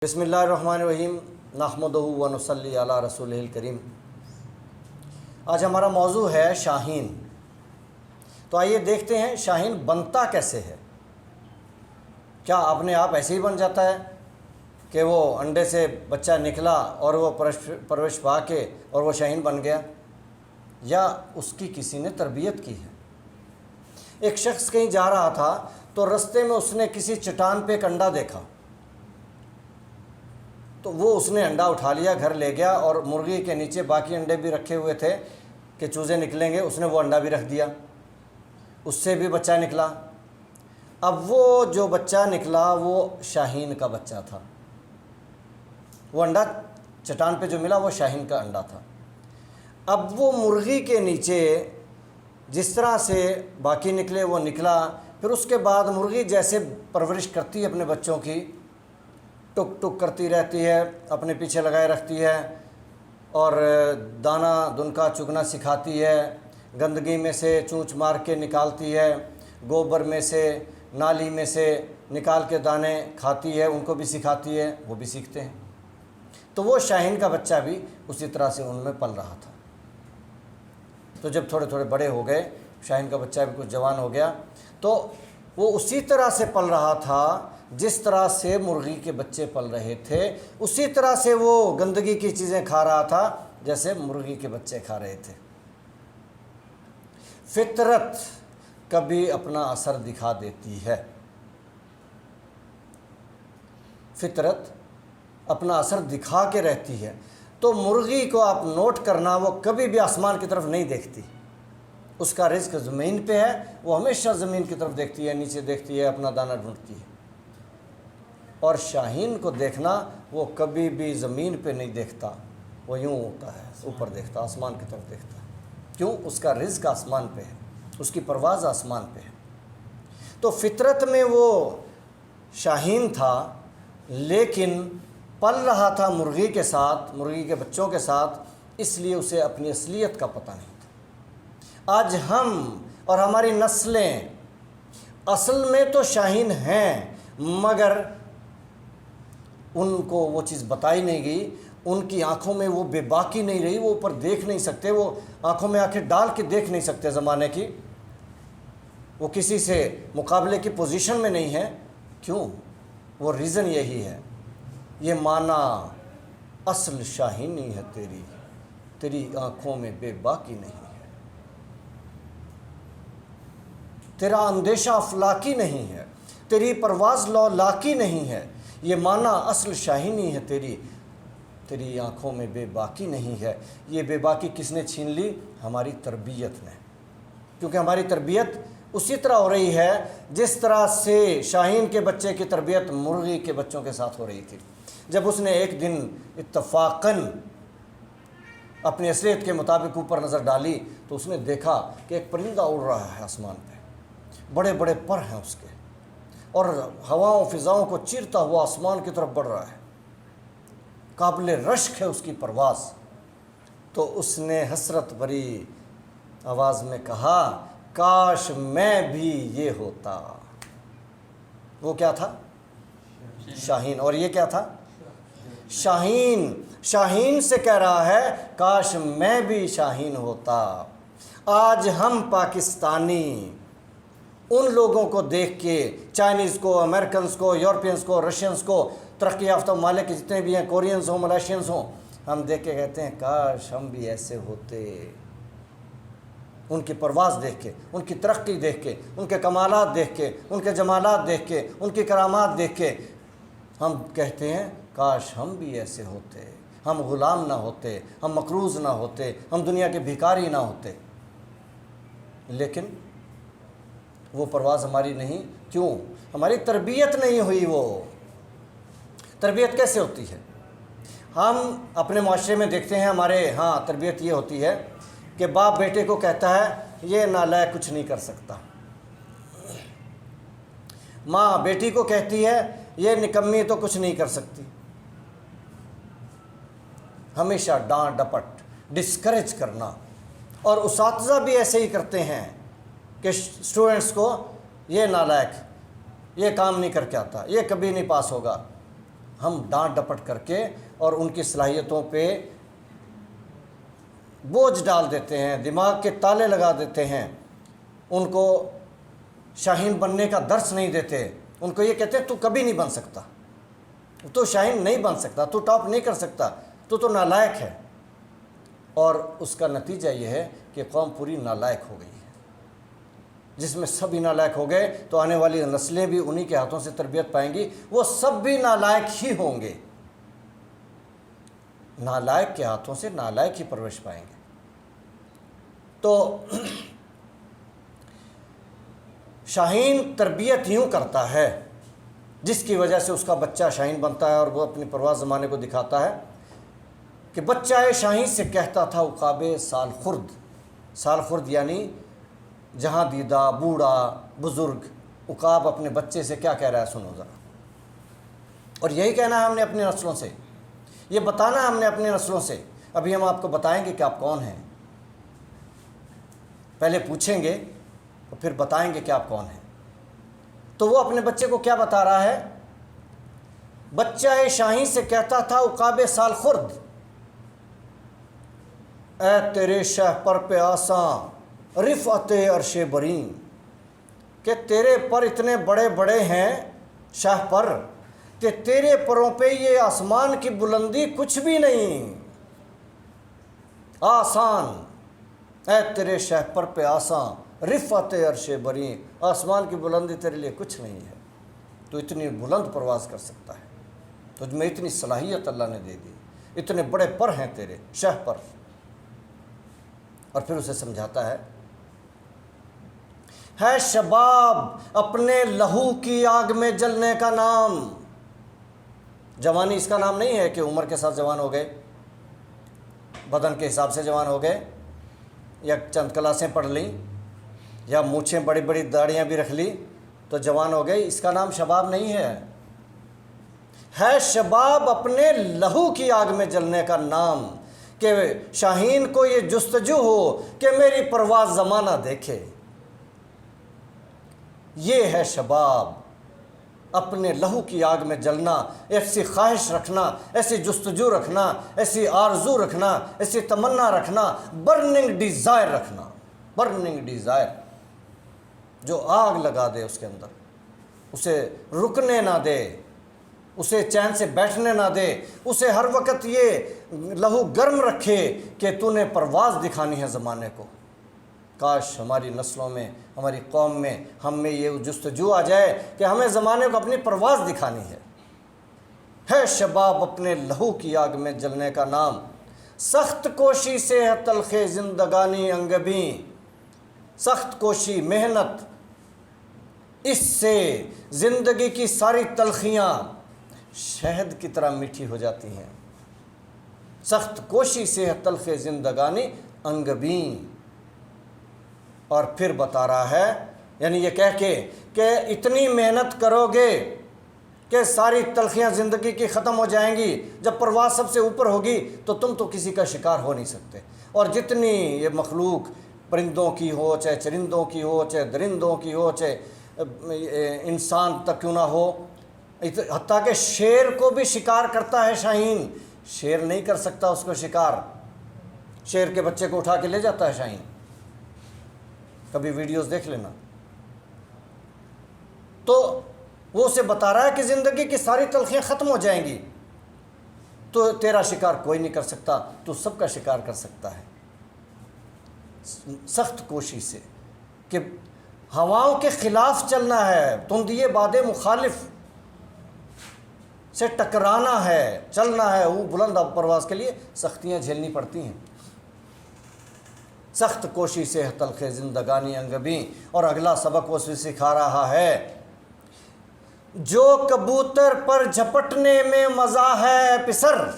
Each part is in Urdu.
بسم اللہ الرحمن الرحیم نحمدہ و نصلی علی رسولہ الکریم۔ آج ہمارا موضوع ہے شاہین۔ تو آئیے دیکھتے ہیں شاہین بنتا کیسے ہے۔ کیا اپنے آپ ایسے ہی بن جاتا ہے کہ وہ انڈے سے بچہ نکلا اور وہ پرورش پا کے اور وہ شاہین بن گیا، یا اس کی کسی نے تربیت کی ہے؟ ایک شخص کہیں جا رہا تھا تو رستے میں اس نے کسی چٹان پہ ایک انڈا دیکھا، تو وہ اس نے انڈا اٹھا لیا، گھر لے گیا، اور مرغی کے نیچے باقی انڈے بھی رکھے ہوئے تھے کہ چوزے نکلیں گے، اس نے وہ انڈا بھی رکھ دیا، اس سے بھی بچہ نکلا۔ اب وہ جو بچہ نکلا وہ شاہین کا بچہ تھا، وہ انڈا چٹان پہ جو ملا وہ شاہین کا انڈا تھا۔ اب وہ مرغی کے نیچے جس طرح سے باقی نکلے وہ نکلا، پھر اس کے بعد مرغی جیسے پرورش کرتی ہے اپنے بچوں کی، ٹک ٹک کرتی رہتی ہے، اپنے پیچھے لگائے رکھتی ہے، اور دانہ دنکا چگنا سکھاتی ہے، گندگی میں سے چونچ مار کے نکالتی ہے، گوبر میں سے نالی میں سے نکال کے دانے کھاتی ہے، ان کو بھی سکھاتی ہے، وہ بھی سیکھتے ہیں۔ تو وہ شاہین کا بچہ بھی اسی طرح سے ان میں پل رہا تھا۔ تو جب تھوڑے تھوڑے بڑے ہو گئے، شاہین کا بچہ بھی کچھ جوان ہو گیا، تو وہ اسی طرح سے پل رہا تھا جس طرح سے مرغی کے بچے پل رہے تھے، اسی طرح سے وہ گندگی کی چیزیں کھا رہا تھا جیسے مرغی کے بچے کھا رہے تھے۔ فطرت کبھی اپنا اثر دکھا دیتی ہے، فطرت اپنا اثر دکھا کے رہتی ہے۔ تو مرغی کو آپ نوٹ کرنا، وہ کبھی بھی آسمان کی طرف نہیں دیکھتی، اس کا رزق زمین پہ ہے، وہ ہمیشہ زمین کی طرف دیکھتی ہے، نیچے دیکھتی ہے، اپنا دانہ ڈھونڈتی ہے۔ اور شاہین کو دیکھنا، وہ کبھی بھی زمین پہ نہیں دیکھتا، وہ یوں ہوتا ہے، اوپر دیکھتا، آسمان کی طرف دیکھتا ہے۔ کیوں؟ اس کا رزق آسمان پہ ہے، اس کی پرواز آسمان پہ ہے۔ تو فطرت میں وہ شاہین تھا، لیکن پل رہا تھا مرغی کے ساتھ، مرغی کے بچوں کے ساتھ، اس لیے اسے اپنی اصلیت کا پتہ نہیں تھا۔ آج ہم اور ہماری نسلیں اصل میں تو شاہین ہیں، مگر ان کو وہ چیز بتائی نہیں گئی، ان کی آنکھوں میں وہ بے باکی نہیں رہی، وہ اوپر دیکھ نہیں سکتے، وہ آنکھوں میں آنکھیں ڈال کے دیکھ نہیں سکتے زمانے کی، وہ کسی سے مقابلے کی پوزیشن میں نہیں ہے۔ کیوں؟ وہ ریزن یہی ہے، یہ مانا اصل شاہینی ہے تیری، تیری آنکھوں میں بے باکی نہیں ہے، تیرا اندیشہ افلاکی نہیں ہے، تیری پرواز لولاکی نہیں ہے، یہ مانا اصل شاہینی ہے تیری، تیری آنکھوں میں بے باکی نہیں ہے۔ یہ بے باکی کس نے چھین لی؟ ہماری تربیت نے، کیونکہ ہماری تربیت اسی طرح ہو رہی ہے جس طرح سے شاہین کے بچے کی تربیت مرغی کے بچوں کے ساتھ ہو رہی تھی۔ جب اس نے ایک دن اتفاقاً اپنی اصلیت کے مطابق اوپر نظر ڈالی تو اس نے دیکھا کہ ایک پرندہ اڑ رہا ہے آسمان پہ، بڑے بڑے پر ہیں اس کے، اور ہواؤں فضاؤں کو چیرتا ہوا آسمان کی طرف بڑھ رہا ہے، قابل رشک ہے اس کی پرواز۔ تو اس نے حسرت بھری آواز میں کہا، کاش میں بھی یہ ہوتا۔ وہ کیا تھا؟ شاہین۔ اور یہ کیا تھا؟ شاہین۔ شاہین سے کہہ رہا ہے کاش میں بھی شاہین ہوتا۔ آج ہم پاکستانی ان لوگوں کو دیکھ کے، چائنیز کو، امریکنز کو، یورپینز کو، رشینز کو، ترقی یافتہ ممالک کے جتنے بھی ہیں، کورینز ہوں، ملائیشینز ہوں، ہم دیکھ کے کہتے ہیں کاش ہم بھی ایسے ہوتے۔ ان کی پرواز دیکھ کے، ان کی ترقی دیکھ کے، ان کے کمالات دیکھ کے، ان کے جمالات دیکھ کے، ان کی کرامات دیکھ کے ہم کہتے ہیں کاش ہم بھی ایسے ہوتے، ہم غلام نہ ہوتے، ہم مقروض نہ ہوتے، ہم دنیا کے بھکاری نہ ہوتے۔ لیکن وہ پرواز ہماری نہیں۔ کیوں؟ ہماری تربیت نہیں ہوئی۔ وہ تربیت کیسے ہوتی ہے؟ ہم اپنے معاشرے میں دیکھتے ہیں، ہمارے ہاں تربیت یہ ہوتی ہے کہ باپ بیٹے کو کہتا ہے یہ نالائق کچھ نہیں کر سکتا، ماں بیٹی کو کہتی ہے یہ نکمی تو کچھ نہیں کر سکتی، ہمیشہ ڈانٹ ڈپٹ، ڈسکریج کرنا۔ اور اساتذہ بھی ایسے ہی کرتے ہیں کہ اسٹوڈنٹس کو یہ نالائق، یہ کام نہیں کر کے آتا، یہ کبھی نہیں پاس ہوگا۔ ہم ڈانٹ ڈپٹ کر کے اور ان کی صلاحیتوں پہ بوجھ ڈال دیتے ہیں، دماغ کے تالے لگا دیتے ہیں، ان کو شاہین بننے کا درس نہیں دیتے، ان کو یہ کہتے ہیں تو کبھی نہیں بن سکتا، تو شاہین نہیں بن سکتا، تو ٹاپ نہیں کر سکتا، تو نالائق ہے۔ اور اس کا نتیجہ یہ ہے کہ قوم پوری نالائق ہو گئی ہے۔ جس میں سب ہی نالائق ہو گئے تو آنے والی نسلیں بھی انہی کے ہاتھوں سے تربیت پائیں گی، وہ سب بھی نالائق ہی ہوں گے، نالائق کے ہاتھوں سے نالائق ہی پرورش پائیں گے۔ تو شاہین تربیت یوں کرتا ہے جس کی وجہ سے اس کا بچہ شاہین بنتا ہے، اور وہ اپنی پرواز زمانے کو دکھاتا ہے کہ بچہ شاہین سے کہتا تھا عقاب سال خورد، سال خورد یعنی جہاں دیدہ، بوڑھا، بزرگ۔ عقاب اپنے بچے سے کیا کہہ رہا ہے، سنو ذرا۔ اور یہی کہنا ہے ہم نے اپنی نسلوں سے، یہ بتانا ہے ہم نے اپنی نسلوں سے۔ ابھی ہم آپ کو بتائیں گے کہ آپ کون ہیں، پہلے پوچھیں گے اور پھر بتائیں گے کہ آپ کون ہیں۔ تو وہ اپنے بچے کو کیا بتا رہا ہے؟ بچہ شاہین سے کہتا تھا عقاب سال خورد، اے تیرے شہ پر پہ آساں رفعت عرش برین، کہ تیرے پر اتنے بڑے بڑے ہیں شاہ پر کہ تیرے پروں پہ یہ آسمان کی بلندی کچھ بھی نہیں، آسان، اے تیرے شہ پر پہ آساں رفعت عرش برین، آسمان کی بلندی تیرے لیے کچھ نہیں ہے، تو اتنی بلند پرواز کر سکتا ہے، تجھ میں اتنی صلاحیت اللہ نے دے دی، اتنے بڑے پر ہیں تیرے شہ پر۔ اور پھر اسے سمجھاتا ہے شباب اپنے لہو کی آگ میں جلنے کا نام۔ جوانی اس کا نام نہیں ہے کہ عمر کے ساتھ جوان ہو گئے، بدن کے حساب سے جوان ہو گئے، یا چند کلاسیں پڑھ لیں، یا مونچھیں بڑی بڑی داڑیاں بھی رکھ لی تو جوان ہو گئی۔ اس کا نام شباب نہیں ہے شباب اپنے لہو کی آگ میں جلنے کا نام، کہ شاہین کو یہ جستجو ہو کہ میری پرواز زمانہ دیکھے۔ یہ ہے شباب، اپنے لہو کی آگ میں جلنا، ایسی خواہش رکھنا، ایسی جستجو رکھنا، ایسی آرزو رکھنا، ایسی تمنا رکھنا، برننگ ڈیزائر رکھنا، برننگ ڈیزائر، جو آگ لگا دے اس کے اندر، اسے رکنے نہ دے، اسے چین سے بیٹھنے نہ دے، اسے ہر وقت یہ لہو گرم رکھے کہ تو نے پرواز دکھانی ہے زمانے کو۔ کاش ہماری نسلوں میں، ہماری قوم میں، ہم میں یہ جستجو آ جائے کہ ہمیں زمانے کو اپنی پرواز دکھانی ہے شباب اپنے لہو کی آگ میں جلنے کا نام، سخت کوشی سے ہے تلخ زندگانی انگبیں، سخت کوشی، محنت، اس سے زندگی کی ساری تلخیاں شہد کی طرح میٹھی ہو جاتی ہیں۔ سخت کوشی سے ہے تلخ زندگانی انگبیں۔ اور پھر بتا رہا ہے، یعنی یہ کہہ کے کہ اتنی محنت کرو گے کہ ساری تلخیاں زندگی کی ختم ہو جائیں گی، جب پرواز سب سے اوپر ہوگی تو تم تو کسی کا شکار ہو نہیں سکتے۔ اور جتنی یہ مخلوق پرندوں کی ہو، چاہے چرندوں کی ہو، چاہے درندوں کی ہو، چاہے انسان تک کیوں نہ ہو، حتیٰ کہ شیر کو بھی شکار کرتا ہے شاہین، شیر نہیں کر سکتا اس کو شکار، شیر کے بچے کو اٹھا کے لے جاتا ہے شاہین، کبھی ویڈیوز دیکھ لینا۔ تو وہ اسے بتا رہا ہے کہ زندگی کی ساری تلخیاں ختم ہو جائیں گی تو تیرا شکار کوئی نہیں کر سکتا، تو سب کا شکار کر سکتا ہے، سخت کوشش سے، کہ ہواؤں کے خلاف چلنا ہے، تندیے باد مخالف سے ٹکرانا ہے، چلنا ہے، وہ بلند پرواز کے لیے سختیاں جھیلنی پڑتی ہیں۔ سخت کوشش سے تلخ زندگانی انگبیں۔ اور اگلا سبق وہ سکھا رہا ہے، جو کبوتر پر جھپٹنے میں مزہ ہے پسر۔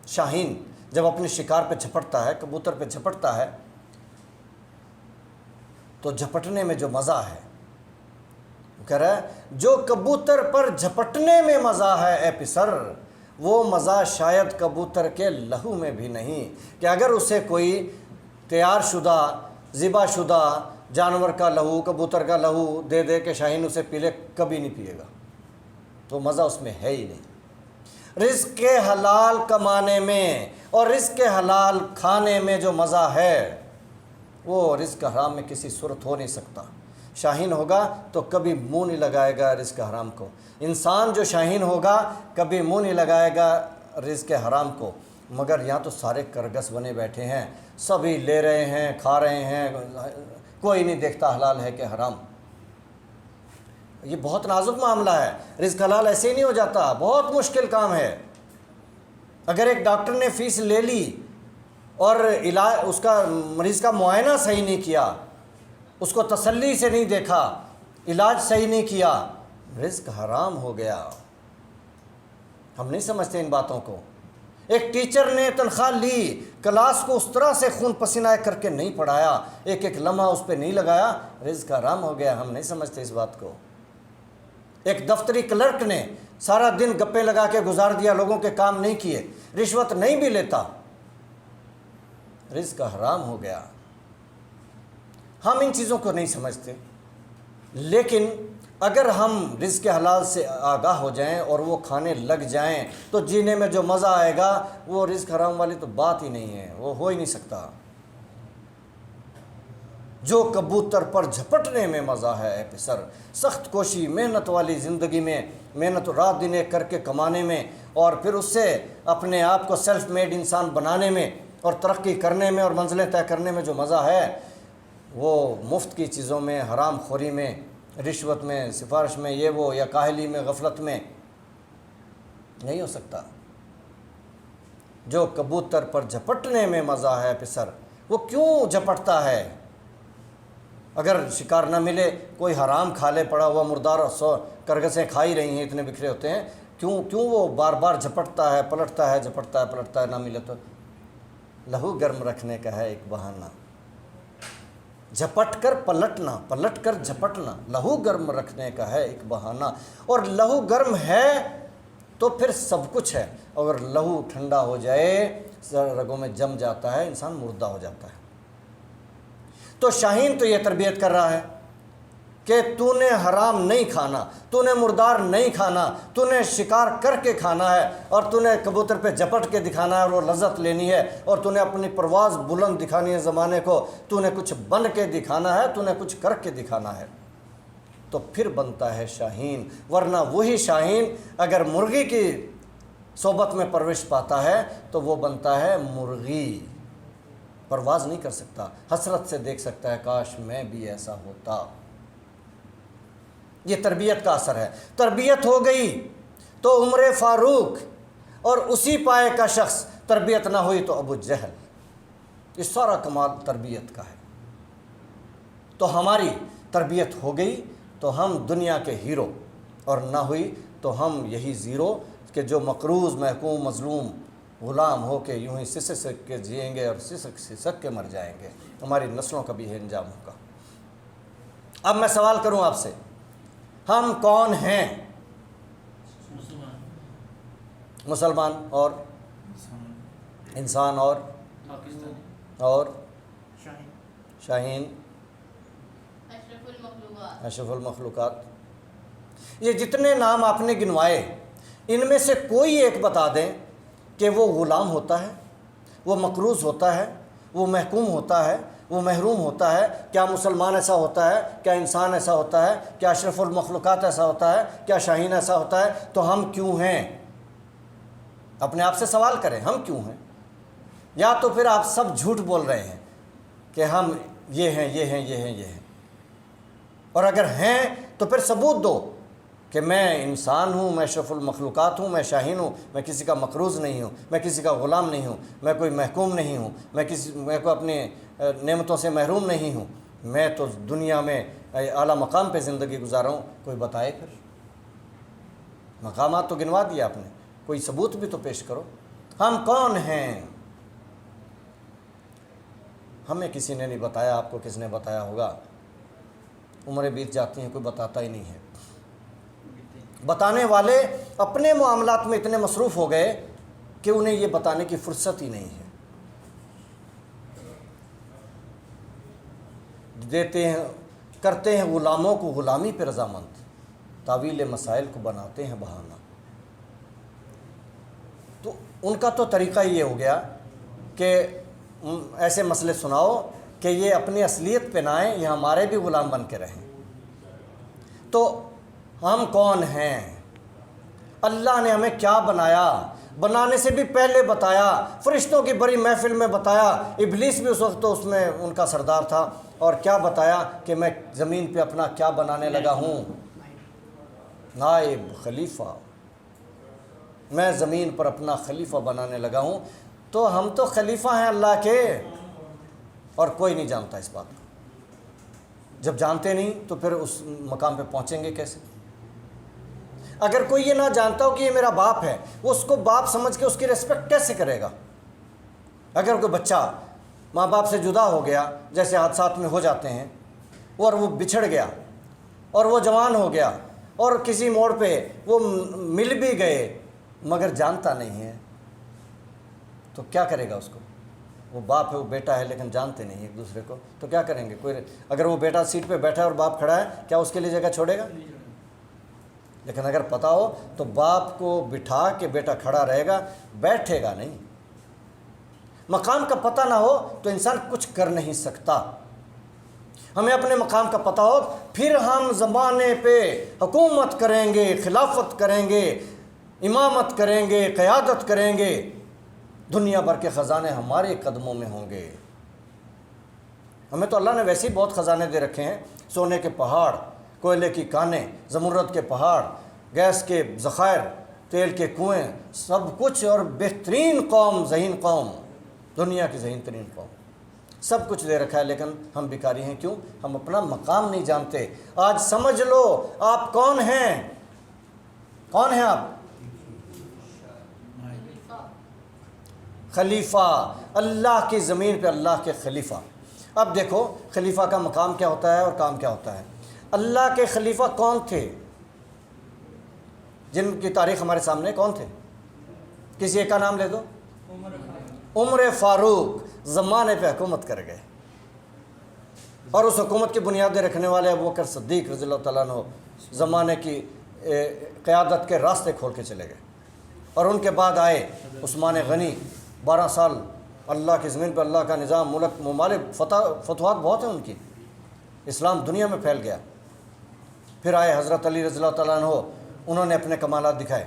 شاہین جب اپنے شکار پہ جھپٹتا ہے، کبوتر پہ جھپٹتا ہے، تو جھپٹنے میں جو مزہ ہے، وہ کہہ رہا ہے جو کبوتر پر جھپٹنے میں مزہ ہے اے پسر، وہ مزہ شاید کبوتر کے لہو میں بھی نہیں، کہ اگر اسے کوئی تیار شدہ، ذبح شدہ جانور کا لہو، کبوتر کا لہو دے دے کہ شاہین اسے پی لے، کبھی نہیں پیے گا، تو مزہ اس میں ہے ہی نہیں۔ رزق کے حلال کمانے میں اور رزق کے حلال کھانے میں جو مزہ ہے وہ رزق حرام میں کسی صورت ہو نہیں سکتا۔ شاہین ہوگا تو کبھی منہ نہیں لگائے گا رزق حرام کو۔ انسان جو شاہین ہوگا کبھی منہ نہیں لگائے گا رزق حرام کو۔ مگر یہاں تو سارے کرگس بنے بیٹھے ہیں، سبھی لے رہے ہیں، کھا رہے ہیں، کوئی نہیں دیکھتا حلال ہے کہ حرام۔ یہ بہت نازک معاملہ ہے، رزق حلال ایسے ہی نہیں ہو جاتا، بہت مشکل کام ہے۔ اگر ایک ڈاکٹر نے فیس لے لی اور علاج اس کا مریض کا معائنہ صحیح نہیں کیا، اس کو تسلی سے نہیں دیکھا، علاج صحیح نہیں کیا، رزق حرام ہو گیا۔ ہم نہیں سمجھتے ان باتوں کو۔ ایک ٹیچر نے تنخواہ لی، کلاس کو اس طرح سے خون پسینہ کر کے نہیں پڑھایا، ایک ایک لمحہ اس پہ نہیں لگایا، رزق حرام ہو گیا۔ ہم نہیں سمجھتے اس بات کو۔ ایک دفتری کلرک نے سارا دن گپے لگا کے گزار دیا، لوگوں کے کام نہیں کیے، رشوت نہیں بھی لیتا، رزق حرام ہو گیا۔ ہم ان چیزوں کو نہیں سمجھتے، لیکن اگر ہم رزق حلال سے آگاہ ہو جائیں اور وہ کھانے لگ جائیں تو جینے میں جو مزہ آئے گا وہ رزق حرام والی تو بات ہی نہیں ہے، وہ ہو ہی نہیں سکتا۔ جو کبوتر پر جھپٹنے میں مزہ ہے اے پسر، سخت کوشی محنت والی زندگی میں، محنت رات دن ایک کر کے کمانے میں اور پھر اس سے اپنے آپ کو سیلف میڈ انسان بنانے میں اور ترقی کرنے میں اور منزلیں طے کرنے میں جو مزہ ہے وہ مفت کی چیزوں میں، حرام خوری میں، رشوت میں، سفارش میں، یہ وہ، یا کاہلی میں، غفلت میں نہیں ہو سکتا۔ جو کبوتر پر جھپٹنے میں مزہ ہے پسر، وہ کیوں جھپٹتا ہے؟ اگر شکار نہ ملے، کوئی حرام کھا لے، پڑا ہوا مردار کرگسیں کھائی رہی ہیں، اتنے بکھرے ہوتے ہیں، کیوں وہ بار بار جھپٹتا ہے، پلٹتا ہے، جھپٹتا ہے، پلٹتا ہے، نہ ملے تو لہو گرم رکھنے کا ہے ایک بہانہ۔ جھپٹ کر پلٹنا، پلٹ کر جھپٹنا، لہو گرم رکھنے کا ہے ایک بہانہ۔ اور لہو گرم ہے تو پھر سب کچھ ہے، اگر لہو ٹھنڈا ہو جائے، رگوں میں جم جاتا ہے، انسان مردہ ہو جاتا ہے۔ تو شاہین تو یہ تربیت کر رہا ہے کہ تو نے حرام نہیں کھانا، تو نے مردار نہیں کھانا، تو نے شکار کر کے کھانا ہے، اور تو نے کبوتر پہ جھپٹ کے دکھانا ہے اور وہ لذت لینی ہے، اور تو نے اپنی پرواز بلند دکھانی ہے زمانے کو، تو نے کچھ بن کے دکھانا ہے، تو نے کچھ کر کے دکھانا ہے، تو پھر بنتا ہے شاہین۔ ورنہ وہی شاہین اگر مرغی کی صحبت میں پرورش پاتا ہے تو وہ بنتا ہے مرغی، پرواز نہیں کر سکتا، حسرت سے دیکھ سکتا ہے کاش میں بھی ایسا ہوتا۔ یہ تربیت کا اثر ہے۔ تربیت ہو گئی تو عمر فاروق اور اسی پائے کا شخص، تربیت نہ ہوئی تو ابو جہل۔ یہ سارا کمال تربیت کا ہے۔ تو ہماری تربیت ہو گئی تو ہم دنیا کے ہیرو، اور نہ ہوئی تو ہم یہی زیرو کہ جو مقروض، محکوم، مظلوم، غلام ہو کے یوں ہی سسک کے جئیں گے اور سسک کے مر جائیں گے۔ ہماری نسلوں کا بھی ہے انجام ہوگا۔ اب میں سوال کروں آپ سے، ہم کون ہیں؟ مسلمان اور انسان اور شاہین، اشرف المخلوقات۔ یہ جتنے نام آپ نے گنوائے، ان میں سے کوئی ایک بتا دیں کہ وہ غلام ہوتا ہے، وہ مقروض ہوتا ہے، وہ محکوم ہوتا ہے، وہ محروم ہوتا ہے؟ کیا مسلمان ایسا ہوتا ہے؟ کیا انسان ایسا ہوتا ہے؟ کیا اشرف المخلوقات ایسا ہوتا ہے؟ کیا شاہین ایسا ہوتا ہے؟ تو ہم کیوں ہیں؟ اپنے آپ سے سوال کریں، ہم کیوں ہیں؟ یا تو پھر آپ سب جھوٹ بول رہے ہیں کہ ہم یہ ہیں، یہ ہیں، یہ ہیں، یہ ہیں، اور اگر ہیں تو پھر ثبوت دو کہ میں انسان ہوں، میں اشرف المخلوقات ہوں، میں شاہین ہوں، میں کسی کا مقروض نہیں ہوں، میں کسی کا غلام نہیں ہوں، میں کوئی محکوم نہیں ہوں، میں کوئی اپنی نعمتوں سے محروم نہیں ہوں، میں تو دنیا میں اعلیٰ مقام پہ زندگی گزارا ہوں۔ کوئی بتائے، پھر مقامات تو گنوا دیا آپ نے، کوئی ثبوت بھی تو پیش کرو۔ ہم کون ہیں؟ ہمیں کسی نے نہیں بتایا، آپ کو کس نے بتایا ہوگا؟ عمریں بیت جاتی ہیں، کوئی بتاتا ہی نہیں ہے۔ بتانے والے اپنے معاملات میں اتنے مصروف ہو گئے کہ انہیں یہ بتانے کی فرصت ہی نہیں ہے۔ دیتے ہیں، کرتے ہیں غلاموں کو غلامی پہ رضامند، تعویل مسائل کو بناتے ہیں بہانہ۔ تو ان کا تو طریقہ یہ ہو گیا کہ ایسے مسئلے سناؤ کہ یہ اپنی اصلیت پہ نہ آئیں، یہ ہمارے بھی غلام بن کے رہیں۔ تو ہم کون ہیں؟ اللہ نے ہمیں کیا بنایا؟ بنانے سے بھی پہلے بتایا، فرشتوں کی بڑی محفل میں بتایا، ابلیس بھی اس وقت تو اس میں ان کا سردار تھا، اور کیا بتایا کہ میں زمین پہ اپنا کیا بنانے لگا ہوں؟ نائب خلیفہ، میں زمین پر اپنا خلیفہ بنانے لگا ہوں۔ تو ہم تو خلیفہ ہیں اللہ کے، اور کوئی نہیں جانتا اس بات کو۔ جب جانتے نہیں تو پھر اس مقام پہ پہنچیں گے کیسے؟ اگر کوئی یہ نہ جانتا ہو کہ یہ میرا باپ ہے، وہ اس کو باپ سمجھ کے اس کی ریسپیکٹ کیسے کرے گا؟ اگر کوئی بچہ ماں باپ سے جدا ہو گیا، جیسے حادثات میں ہو جاتے ہیں، اور وہ بچھڑ گیا اور وہ جوان ہو گیا اور کسی موڑ پہ وہ مل بھی گئے مگر جانتا نہیں ہے، تو کیا کرے گا اس کو؟ وہ باپ ہے، وہ بیٹا ہے، لیکن جانتے نہیں ایک دوسرے کو، تو کیا کریں گے؟ کوئی اگر وہ بیٹا سیٹ پہ بیٹھا ہے اور باپ کھڑا ہے، کیا اس کے لیے جگہ چھوڑے گا؟ لیکن اگر پتہ ہو تو باپ کو بٹھا کے بیٹا کھڑا رہے گا، بیٹھے گا نہیں۔ مقام کا پتہ نہ ہو تو انسان کچھ کر نہیں سکتا۔ ہمیں اپنے مقام کا پتہ ہو، پھر ہم زمانے پہ حکومت کریں گے، خلافت کریں گے، امامت کریں گے، قیادت کریں گے، دنیا بھر کے خزانے ہمارے قدموں میں ہوں گے۔ ہمیں تو اللہ نے ویسے ہی بہت خزانے دے رکھے ہیں، سونے کے پہاڑ، کوئلے کی کانیں، زمرد کے پہاڑ، گیس کے ذخائر، تیل کے کنویں، سب کچھ، اور بہترین قوم، ذہین قوم، دنیا کی ذہین ترین قوم، سب کچھ دے رکھا ہے، لیکن ہم بیکاری ہیں۔ کیوں؟ ہم اپنا مقام نہیں جانتے۔ آج سمجھ لو آپ کون ہیں؟ کون ہیں آپ؟ خلیفہ، اللہ کی زمین پہ اللہ کے خلیفہ۔ اب دیکھو خلیفہ کا مقام کیا ہوتا ہے اور کام کیا ہوتا ہے۔ اللہ کے خلیفہ کون تھے جن کی تاریخ ہمارے سامنے؟ کون تھے؟ کسی ایک کا نام لے دو۔ عمر فاروق زمانے پہ حکومت کر گئے، اور اس حکومت کی بنیادیں رکھنے والے ابوبکر صدیق رضی اللہ تعالیٰ عنہ زمانے کی قیادت کے راستے کھول کے چلے گئے، اور ان کے بعد آئے عثمان غنی، 12 سال اللہ کی زمین پہ اللہ کا نظام، ملک، ممالک، فتوحات بہت ہیں ان کی، اسلام دنیا میں پھیل گیا۔ پھر آئے حضرت علی رضی اللہ تعالیٰ عنہ، انہوں نے اپنے کمالات دکھائے،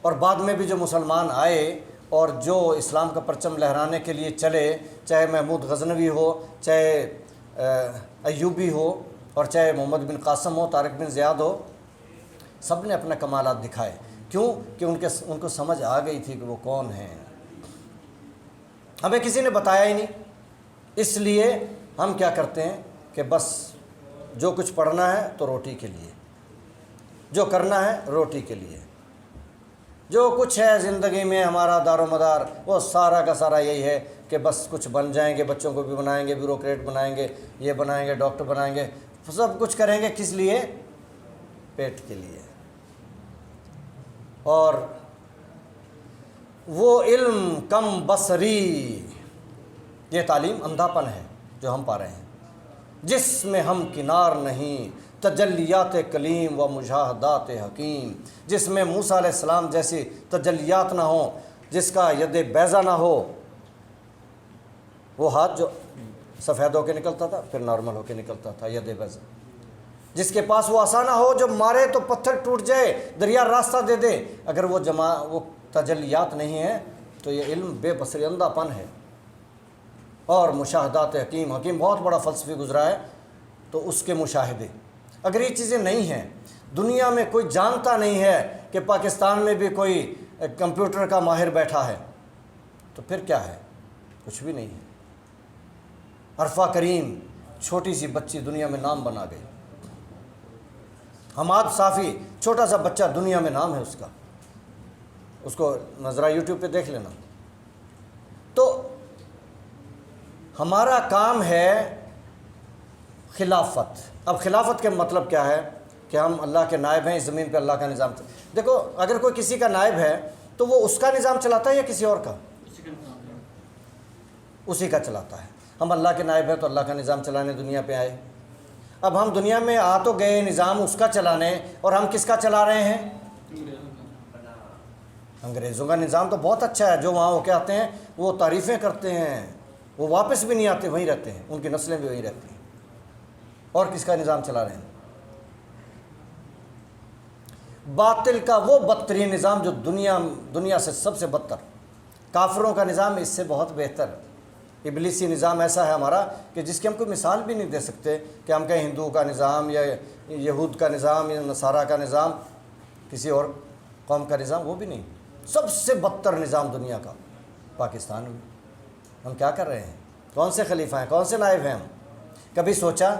اور بعد میں بھی جو مسلمان آئے اور جو اسلام کا پرچم لہرانے کے لیے چلے، چاہے محمود غزنوی ہو، چاہے ایوبی ہو، اور چاہے محمد بن قاسم ہو، طارق بن زیاد ہو، سب نے اپنے کمالات دکھائے۔ کیوں؟ کہ ان کو سمجھ آ گئی تھی کہ وہ کون ہیں۔ ہمیں کسی نے بتایا ہی نہیں، اس لیے ہم کیا کرتے ہیں کہ بس جو کچھ پڑھنا ہے تو روٹی کے لیے، جو کرنا ہے روٹی کے لیے، جو کچھ ہے زندگی میں ہمارا دار و مدار، وہ سارا کا سارا یہی ہے کہ بس کچھ بن جائیں گے، بچوں کو بھی بنائیں گے، بیوروکریٹ بنائیں گے، یہ بنائیں گے، ڈاکٹر بنائیں گے، سب کچھ کریں گے، کس لیے؟ پیٹ کے لیے۔ اور وہ علم کم بصری، یہ تعلیم اندھا پن ہے جو ہم پا رہے ہیں، جس میں ہم کنار نہیں، تجلیات کلیم و مشاہدات حکیم، جس میں موسیٰ علیہ السلام جیسی تجلیات نہ ہوں، جس کا ید بیضہ نہ ہو، وہ ہاتھ جو سفید ہو کے نکلتا تھا پھر نارمل ہو کے نکلتا تھا، ید بیضہ، جس کے پاس وہ آسانہ ہو، جو مارے تو پتھر ٹوٹ جائے، دریا راستہ دے دے، اگر وہ تجلیات نہیں ہیں تو یہ علم بے بصری، اندھا پن ہے۔ اور مشاہدات حکیم، حکیم بہت بڑا فلسفی گزرا ہے، تو اس کے مشاہدے، اگر یہ چیزیں نہیں ہیں، دنیا میں کوئی جانتا نہیں ہے کہ پاکستان میں بھی کوئی کمپیوٹر کا ماہر بیٹھا ہے، تو پھر کیا ہے؟ کچھ بھی نہیں ہے۔ عرفہ کریم چھوٹی سی بچی دنیا میں نام بنا گئی، حماد صافی چھوٹا سا بچہ دنیا میں نام ہے اس کا، اس کو ذرا یوٹیوب پہ دیکھ لینا۔ تو ہمارا کام ہے خلافت۔ اب خلافت کا مطلب کیا ہے؟ کہ ہم اللہ کے نائب ہیں اس زمین پہ، اللہ کا نظام۔ دیکھو اگر کوئی کسی کا نائب ہے تو وہ اس کا نظام چلاتا ہے یا کسی اور کا؟ اسی کا چلاتا ہے۔ ہم اللہ کے نائب ہیں تو اللہ کا نظام چلانے دنیا پہ آئے۔ اب ہم دنیا میں آ تو گئے نظام اس کا چلانے، اور ہم کس کا چلا رہے ہیں؟ انگریزوں کا نظام تو بہت اچھا ہے، جو وہاں ہو کے آتے ہیں وہ تعریفیں کرتے ہیں، وہ واپس بھی نہیں آتے، وہیں رہتے ہیں، ان کی نسلیں بھی وہیں رہتی ہیں۔ اور کس کا نظام چلا رہے ہیں؟ باطل کا وہ بدترین نظام جو دنیا سے سب سے بدتر، کافروں کا نظام اس سے بہت بہتر۔ ابلیسی نظام ایسا ہے ہمارا کہ جس کی ہم کوئی مثال بھی نہیں دے سکتے کہ ہم کہیں ہندوؤں کا نظام یا یہود کا نظام یا نصارہ کا نظام، کسی اور قوم کا نظام، وہ بھی نہیں۔ سب سے بدتر نظام دنیا کا پاکستان میں۔ ہم کیا کر رہے ہیں؟ کون سے خلیفہ ہیں، کون سے نائب ہیں ہم؟ کبھی سوچا؟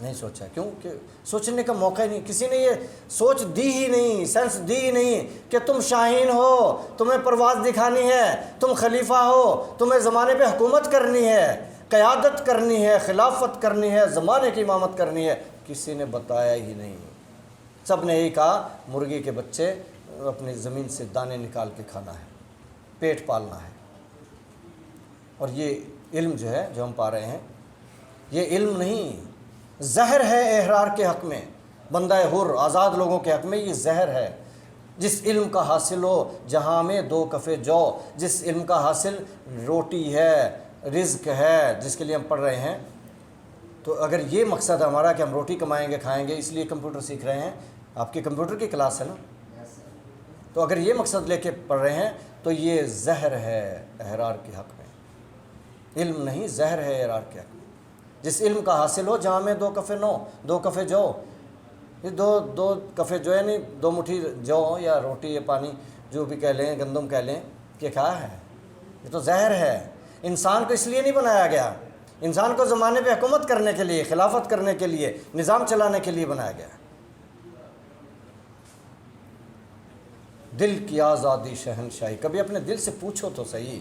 نہیں سوچا۔ کیوں؟ کہ سوچنے کا موقع ہی نہیں، کسی نے یہ سوچ دی ہی نہیں، سینس دی ہی نہیں کہ تم شاہین ہو، تمہیں پرواز دکھانی ہے، تم خلیفہ ہو، تمہیں زمانے پہ حکومت کرنی ہے، قیادت کرنی ہے، خلافت کرنی ہے، زمانے کی امامت کرنی ہے۔ کسی نے بتایا ہی نہیں۔ سب نے یہی کہا مرغی کے بچے اپنی زمین سے دانے نکال کے کھانا ہے، پیٹ پالنا ہے۔ اور یہ علم جو ہے جو ہم پا رہے ہیں، یہ علم نہیں، زہر ہے احرار کے حق میں، بندہ حر آزاد لوگوں کے حق میں یہ زہر ہے۔ جس علم کا حاصل ہو جہاں میں دو کفے جو، جس علم کا حاصل روٹی ہے، رزق ہے، جس کے لیے ہم پڑھ رہے ہیں، تو اگر یہ مقصد ہے ہمارا کہ ہم روٹی کمائیں گے کھائیں گے اس لیے کمپیوٹر سیکھ رہے ہیں، آپ کی کمپیوٹر کی کلاس ہے نا، تو اگر یہ مقصد لے کے پڑھ رہے ہیں تو یہ زہر ہے احرار کے حق میں۔ علم نہیں، زہر ہے احرار کے حق میں۔ جس علم کا حاصل ہو جہاں میں دو کفے نو، دو کفے جو، یہ دو کفے جو ہے نہیں، دو مٹھی جو یا روٹی یا پانی جو بھی کہہ لیں، گندم کہہ لیں، یہ کیا ہے؟ یہ تو زہر ہے۔ انسان کو اس لیے نہیں بنایا گیا، انسان کو زمانے پہ حکومت کرنے کے لیے، خلافت کرنے کے لیے، نظام چلانے کے لیے بنایا گیا۔ دل کی آزادی شہنشاہی، کبھی اپنے دل سے پوچھو تو صحیح،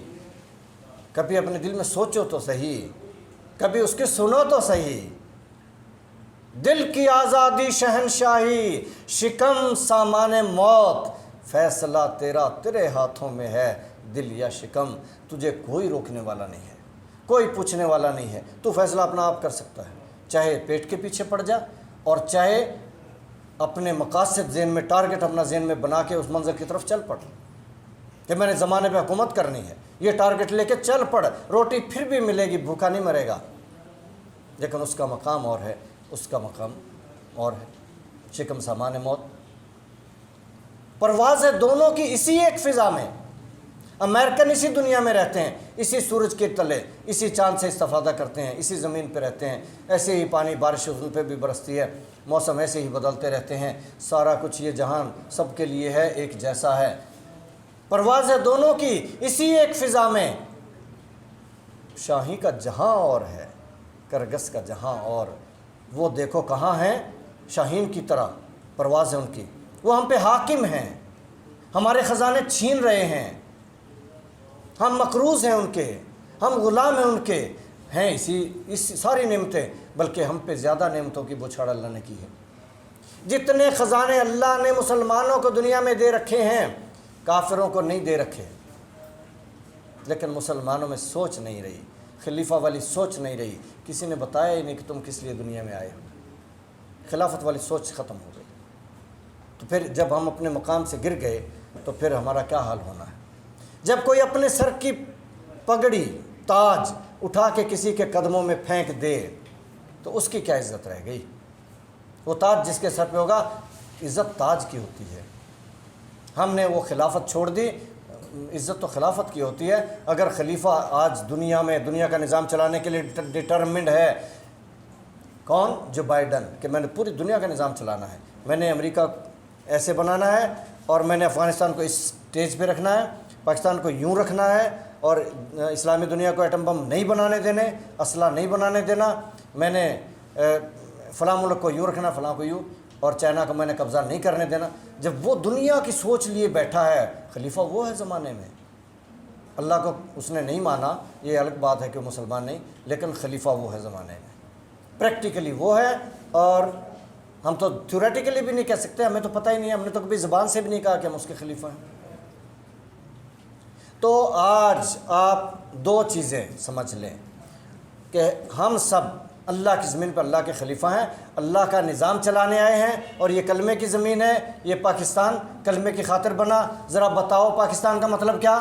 کبھی اپنے دل میں سوچو تو صحیح، کبھی اس کے سنو تو صحیح۔ دل کی آزادی شہنشاہی، شکم سامان موت، فیصلہ تیرا تیرے ہاتھوں میں ہے، دل یا شکم، تجھے کوئی روکنے والا نہیں ہے، کوئی پوچھنے والا نہیں ہے، تو فیصلہ اپنا آپ کر سکتا ہے، چاہے پیٹ کے پیچھے پڑ جا، اور چاہے اپنے مقاصد ذہن میں، ٹارگٹ اپنا ذہن میں بنا کے اس منظر کی طرف چل پڑ کہ میں نے زمانے پہ حکومت کرنی ہے، یہ ٹارگٹ لے کے چل پڑ، روٹی پھر بھی ملے گی، بھوکا نہیں مرے گا، لیکن اس کا مقام اور ہے، اس کا مقام اور ہے۔ شکم سامان موت، پرواز ہے دونوں کی اسی ایک فضا میں۔ امریکن اسی دنیا میں رہتے ہیں، اسی سورج کے تلے، اسی چاند سے استفادہ کرتے ہیں، اسی زمین پہ رہتے ہیں، ایسے ہی پانی بارش ان پہ بھی برستی ہے، موسم ایسے ہی بدلتے رہتے ہیں، سارا کچھ یہ جہان سب کے لیے ہے، ایک جیسا ہے۔ پرواز ہے دونوں کی اسی ایک فضا میں، شاہی کا جہاں اور ہے، کرگس کا جہاں اور، وہ دیکھو کہاں ہیں، شاہین کی طرح پرواز ہے ان کی، وہ ہم پہ حاکم ہیں، ہمارے خزانے چھین رہے ہیں، ہم مقروض ہیں ان کے، ہم غلام ہیں ان کے، ہیں اس ساری نعمتیں، بلکہ ہم پہ زیادہ نعمتوں کی بوچھاڑ اللہ نے کی ہے۔ جتنے خزانے اللہ نے مسلمانوں کو دنیا میں دے رکھے ہیں، کافروں کو نہیں دے رکھے، لیکن مسلمانوں میں سوچ نہیں رہی، خلیفہ والی سوچ نہیں رہی، کسی نے بتایا ہی نہیں کہ تم کس لیے دنیا میں آئے ہو، خلافت والی سوچ ختم ہو گئی۔ تو پھر جب ہم اپنے مقام سے گر گئے تو پھر ہمارا کیا حال ہونا ہے؟ جب کوئی اپنے سر کی پگڑی، تاج اٹھا کے کسی کے قدموں میں پھینک دے تو اس کی کیا عزت رہ گئی؟ وہ تاج جس کے سر پہ ہوگا، عزت تاج کی ہوتی ہے۔ ہم نے وہ خلافت چھوڑ دی، عزت تو خلافت کی ہوتی ہے۔ اگر خلیفہ آج دنیا میں دنیا کا نظام چلانے کے لیے ڈٹرمنڈ ہے، کون؟ جو بائیڈن، کہ میں نے پوری دنیا کا نظام چلانا ہے، میں نے امریکہ ایسے بنانا ہے، اور میں نے افغانستان کو اس سٹیج پہ رکھنا ہے، پاکستان کو یوں رکھنا ہے، اور اسلامی دنیا کو ایٹم بم نہیں بنانے دینے، اسلحہ نہیں بنانے دینا، میں نے فلاں ملک کو یوں رکھنا، فلاں کو یوں، اور چائنا کو میں نے قبضہ نہیں کرنے دینا۔ جب وہ دنیا کی سوچ لیے بیٹھا ہے، خلیفہ وہ ہے زمانے میں۔ اللہ کو اس نے نہیں مانا، یہ الگ بات ہے کہ مسلمان نہیں، لیکن خلیفہ وہ ہے زمانے میں، پریکٹیکلی وہ ہے۔ اور ہم تو تھیوریٹیکلی بھی نہیں کہہ سکتے، ہمیں تو پتہ ہی نہیں ہے، ہم نے تو کبھی زبان سے بھی نہیں کہا کہ ہم اس کے خلیفہ ہیں۔ تو آج آپ دو چیزیں سمجھ لیں کہ ہم سب اللہ کی زمین پر اللہ کے خلیفہ ہیں، اللہ کا نظام چلانے آئے ہیں، اور یہ کلمے کی زمین ہے، یہ پاکستان کلمے کی خاطر بنا۔ ذرا بتاؤ پاکستان کا مطلب کیا؟